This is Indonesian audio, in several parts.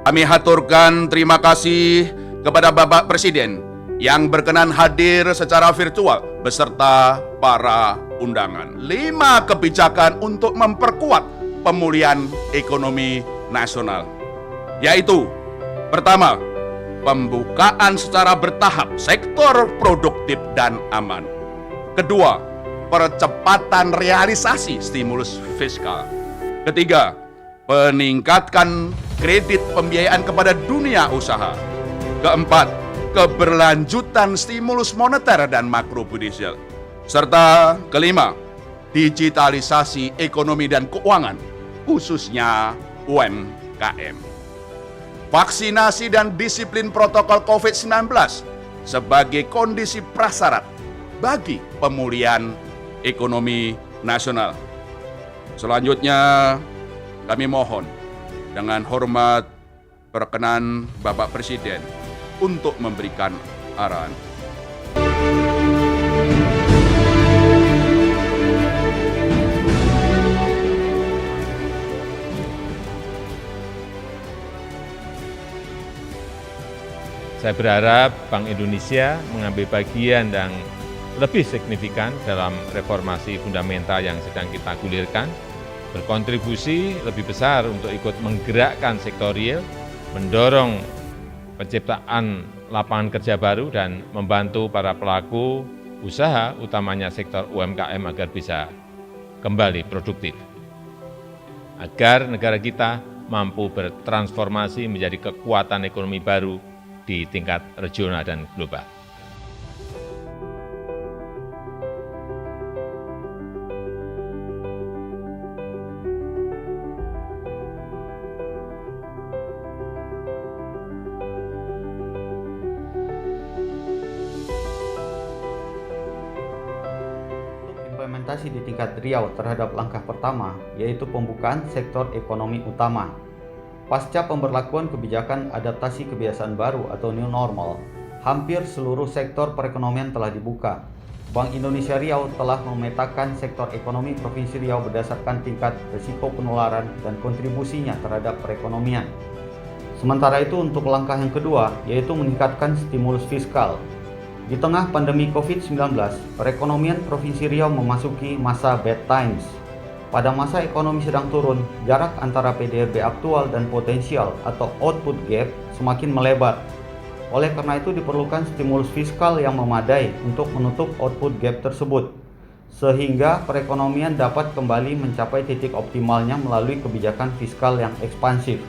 Kami haturkan terima kasih kepada Bapak Presiden yang berkenan hadir secara virtual beserta para undangan. 5 kebijakan untuk memperkuat pemulihan ekonomi nasional, yaitu pertama, pembukaan secara bertahap sektor produktif dan aman. Kedua, percepatan realisasi stimulus fiskal. Ketiga, peningkatkan kredit pembiayaan kepada dunia usaha. Keempat, keberlanjutan stimulus moneter dan makroprudensial. Serta kelima, digitalisasi ekonomi dan keuangan, khususnya UMKM. Vaksinasi dan disiplin protokol COVID-19 sebagai kondisi prasyarat bagi pemulihan ekonomi nasional. Selanjutnya, kami mohon dengan hormat perkenan Bapak Presiden untuk memberikan arahan. Saya berharap Bank Indonesia mengambil bagian yang lebih signifikan dalam reformasi fundamental yang sedang kita gulirkan, berkontribusi lebih besar untuk ikut menggerakkan sektor real, mendorong penciptaan lapangan kerja baru dan membantu para pelaku usaha, utamanya sektor UMKM agar bisa kembali produktif. Agar negara kita mampu bertransformasi menjadi kekuatan ekonomi baru di tingkat regional dan global. Implementasi di tingkat Riau terhadap langkah pertama, yaitu pembukaan sektor ekonomi utama. Pasca pemberlakuan kebijakan adaptasi kebiasaan baru atau new normal, hampir seluruh sektor perekonomian telah dibuka. Bank Indonesia Riau telah memetakan sektor ekonomi Provinsi Riau berdasarkan tingkat risiko penularan dan kontribusinya terhadap perekonomian. Sementara itu untuk langkah yang kedua, yaitu meningkatkan stimulus fiskal. Di tengah pandemi COVID-19, perekonomian Provinsi Riau memasuki masa bad times. Pada masa ekonomi sedang turun, jarak antara PDB aktual dan potensial atau output gap semakin melebar. Oleh karena itu diperlukan stimulus fiskal yang memadai untuk menutup output gap tersebut, sehingga perekonomian dapat kembali mencapai titik optimalnya melalui kebijakan fiskal yang ekspansif.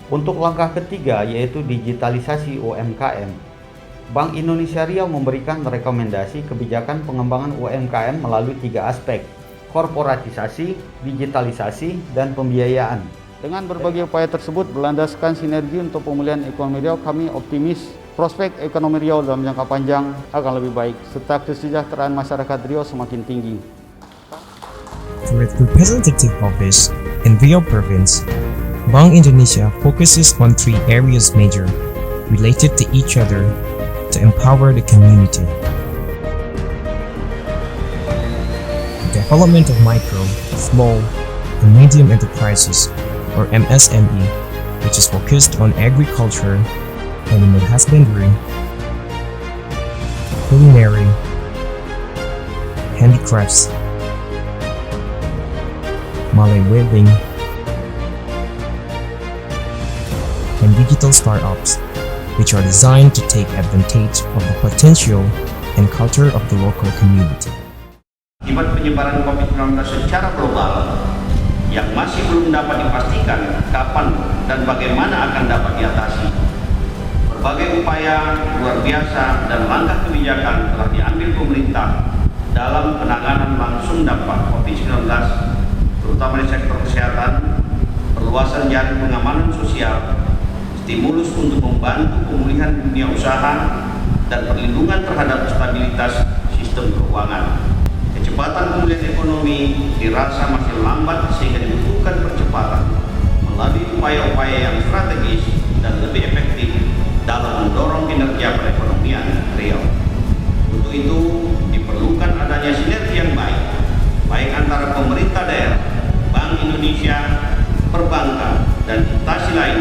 Untuk langkah ketiga, yaitu digitalisasi UMKM, Bank Indonesia Riau memberikan rekomendasi kebijakan pengembangan UMKM melalui 3 aspek: korporatisasi, digitalisasi, dan pembiayaan. Dengan berbagai upaya tersebut berlandaskan sinergi untuk pemulihan ekonomi Riau, kami optimis prospek ekonomi Riau dalam jangka panjang akan lebih baik, serta kesejahteraan masyarakat Riau semakin tinggi. For its representative office in Riau Province, Bank Indonesia focuses on 3 areas major, related to each other, to empower the community. Development of micro, small, and medium enterprises, or MSME, which is focused on agriculture, animal husbandry, culinary, handicrafts, Malay weaving, and digital startups, which are designed to take advantage of the potential and culture of the local community. Akibat penyebaran COVID-19 secara global yang masih belum dapat dipastikan kapan dan bagaimana akan dapat diatasi, berbagai upaya luar biasa dan langkah kebijakan telah diambil pemerintah dalam penanganan langsung dampak COVID-19, terutama di sektor kesehatan, perluasan jaring pengamanan sosial, stimulus untuk membantu pemulihan dunia usaha, dan perlindungan terhadap stabilitas sistem keuangan. Kecepatan pemulihan ekonomi dirasa masih lambat sehingga dibutuhkan percepatan melalui upaya-upaya yang strategis dan lebih efektif dalam mendorong kinerja perekonomian Riau. Untuk itu diperlukan adanya sinergi yang baik antara pemerintah daerah, Bank Indonesia, perbankan, dan instansi lain